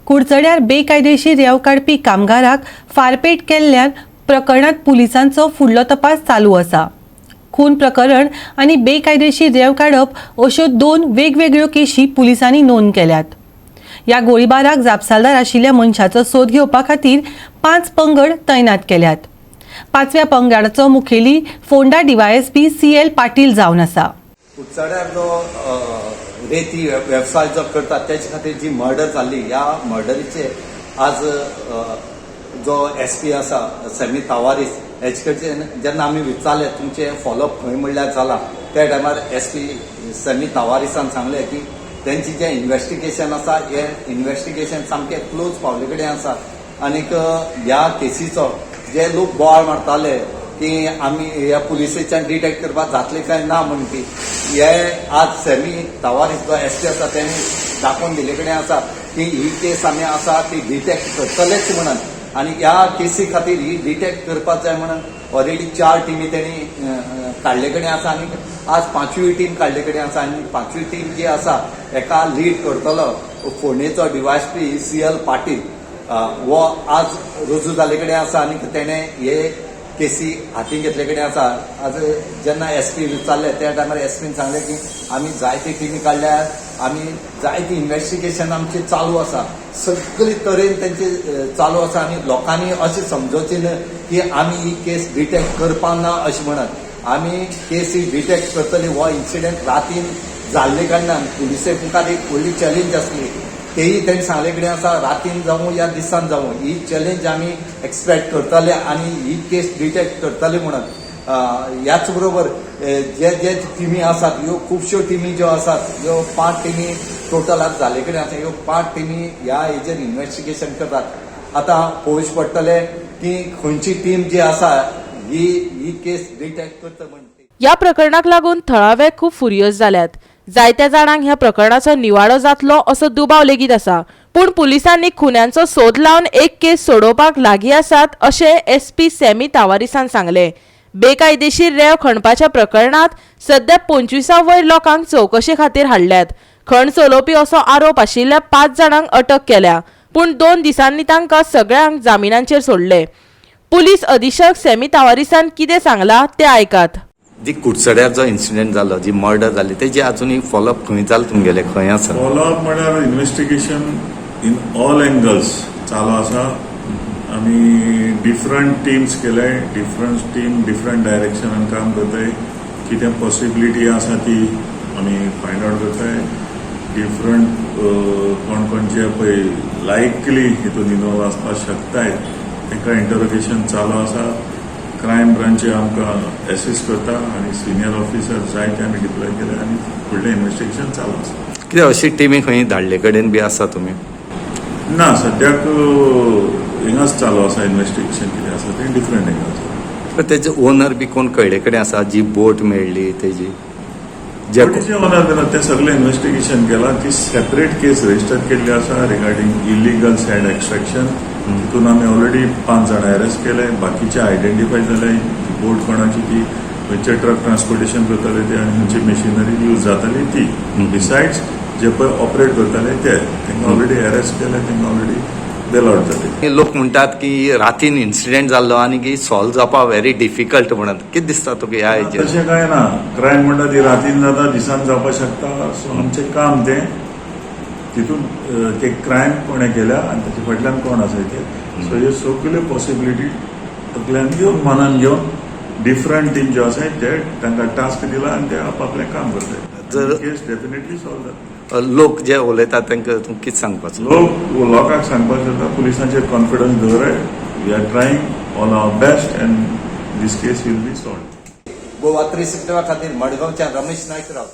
कुडचड्यार बेकायदेशीर रेंव काडपी कामगाराक फारपेट केल्ल्यान प्रकरणात पुलिसांचो फुडलो तपास चालू आसा। खून प्रकरण आनी बेकायदेशीर रेंव काडप अश्यो दोन वेगवेगळ्यो केशी पुलिसांनी नोंद केल्यात। ह्या गोळीबाराक जापसालदार आशिल्ल्या मनशाचो सोद घेवपा खातीर 5 पंगड तैनात केल्यात। 5व्या पंगडाचो मुखेली फोंडा डीवायएसपी CL पाटील जावन आसा। कुडचड्यार जो रेती व्यवसाय जो करतात त्याच्या खातीर जी मर्डर जाल्ली ह्या मर्डरीचे आज जो SP आसा सॅमी तावारीस हेचे कडच्यान जेन्ना आमी विचारले तुमचे फॉलोअप खंय म्हणल्यार जाला त्या टायमार SP सॅमी तावारिसान सांगले की त्यांची जे इन्व्हेस्टिगेशन आसा हे इन्व्हेस्टिगेशन सामकें क्लोज पावले कडेन आसा आनीक ह्या केसीचो जे लोक बोवाळ मारताले की आमी ह्या पुलिसेच्यान डिटेक्ट करपाक जातले काय ना म्हणून की हे आज सॅमी तावारीस जो SP आसा त्यांनी दाखोवन दिले कडेन आसा की ही केस आमी आसा ती डिटेक्ट करतलेच म्हणून आनी ह्या केसी खातीर ही डिटेक्ट करपाक जाय म्हणून ऑलरेडी 4 टिमी त्यांनी काडले कडेन आसा आनी आज 5वी टीम काडले कडेन आसा आनी 5वी टीम जी आसा एका लीड करतलो फोंडेचो डीवायएसपी CL पाटील वो आज रुजू जाले कडेन आसा आनी तेणे हे केसी हाती घेतले कडेन आसा। आज जेन्ना SP विचारले त्या टायमार SPन सांगले की आमी जायते टिमी काडल्या आमी जायती इन्व्हेस्टिगेशन आमचे चालू आसा सगळे तरेन त्यांचे चालू आसा आनी लोकांनी अशें समजोवचें न्हय की आमी ही केस डिटेक्ट करपा ना अशें म्हणत आमी केस ही डिटेक्ट करतली। हो इन्सिडेंट रातीन जाल्ले कारणान पुलिसे मुखार एक व्हडली चॅलेंज आसली तेही त्यांनी सांगले कडेन आसा रातीन जावं या दिसान जावं ही चॅलेंज आमी एक्सपेक्ट करतले आनी ही केस डिटेक्ट करतले म्हणून ह्याच बरोबर जे जे टिमी आसात ह्यो खुबश्यो टिमी ज्यो आसात ह्यो 5 टिमी टोटल आज जाले कडेन आसा ह्यो 5 टिमी ह्या हेजेर इन्व्हेस्टिगेशन करतात। आतां पळोवचे पडटले की खंयची टीम जी आसा ही केस डिटेक्ट करता म्हणटा। ह्या प्रकरणाक लागून थळावे खूब फुरियस जाल्यात। जायत्या जाणांक ह्या प्रकरणाचो निवाडो जातलो असो दुबाव लेगीत आसा, पूण पुलिसांनी खुन्यांचो सोद लावन एक केस सोडोवपाक लागीं आसात अशें SP सॅमी तावारिसान सांगले। बेकायदेशीर रेंव खणपाच्या प्रकरणात सध्या 25 वयर लोकांक चौकशे खातीर हाडल्यात। खण चलोवपी असो आरोप आशिल्ल्या 5 जाणांक अटक केल्या, पूण 2 दिसांनी तांकां सगळ्यांक जामिनाचेर सोडले। पुलीस अधीक्षक सॅमी तावारिसान कितें सांगलां तें आयकात। जी कुडचड्यार जो इन्सिडेंट जालो जी मर्डर जाली तेजी अजूनही फॉलोअप खंय जालें तुमगेले खंय आसा? फॉलोअप म्हळ्यार इन्व्हेस्टिगेशन इन ऑल एंगल्स चालू आसा। आमी डिफरंट टीम्स केले, डिफरंट टीम डिफरंट डायरेक्शनान काम करताय, कितें पॉसिबिलिटी आसा ती आमी फायंड आउट करताय। डिफरंट कोण कोणचे पळय लायकली हितून इन्वॉल्व आसपाक शकताय तांकां इंटरोगेशन चालू आसा। क्रायम ब्रांचे आमकां एसिस्ट करता आनी सिनियर ऑफिसर जायते आमी डिप्लॉय केले आनी फुडलें इन्व्हेस्टिगेशन चालू आसा। कितें अशी टिमी खंय धाडले कडेन बी आसा तुमी? ना सद्याक हिंगाच चालू आसा इन्व्हेस्टिगेशन कितें आसा तें डिफरंट एंगल्स। तेजे ओनर बी कोण कळ्ळे कडेन आसा जी बोट मेळ्ळी तेजी बोटीचे ओनर जाल्यार ते सगळें इन्व्हेस्टिगेशन केलां। ती सेपरेट केस रजिस्टर केल्ली आसा रिगार्डिंग इलिगल सॅड एक्सट्रॅक्शन। तितून आमी ऑलरेडी 5 जाणां अरेस्ट केले, बाकीचे आयडेंटिफाय जाले। बोट कोणाची ती खंयचे ट्रक ट्रान्सपोर्टेशन करताले ते आनी खंयची मशिनरी यूज जाताली ती डिसायड्स जे पळय ऑपरेट करताले ते तांकां ऑलरेडी अरेस्ट केले, तांकां ऑलरेडी बेल आउट जाले। लोक म्हणटात की रातीन इन्सिडेंट जाल्लो आनी की सॉल्व जावपा व्हेरी डिफिकल्ट म्हणत कितें दिसता तुका ह्या हेजेर? तशें कांय ना, क्रायम म्हणटा ती रातीन जाता दिसान जावपाक शकता। सो आमचें काम तें तितून ते क्रायम कोणें केल्या आनी ताचे फाटल्यान कोण आसा ते सो ह्यो सगल्यो पॉसिबिलिटी तकल्यान घेवन मनान घेवन डिफरंट टीम ज्यो आसाय ते तांकां टास्क दिला आनी ते आपआपलें काम करतात। जर केस डेफिनेटली सॉल्व जाता। लोक जे उलयतात तांकां तूं कितें सांगपाचो? लोकांक सांगपाक सोदता पुलिसांचेर कॉन्फिडन्स दवराय। We are trying all our best and this case will be solved. Goa 360 खातीर मडगांवच्यान रमेश नायक राव।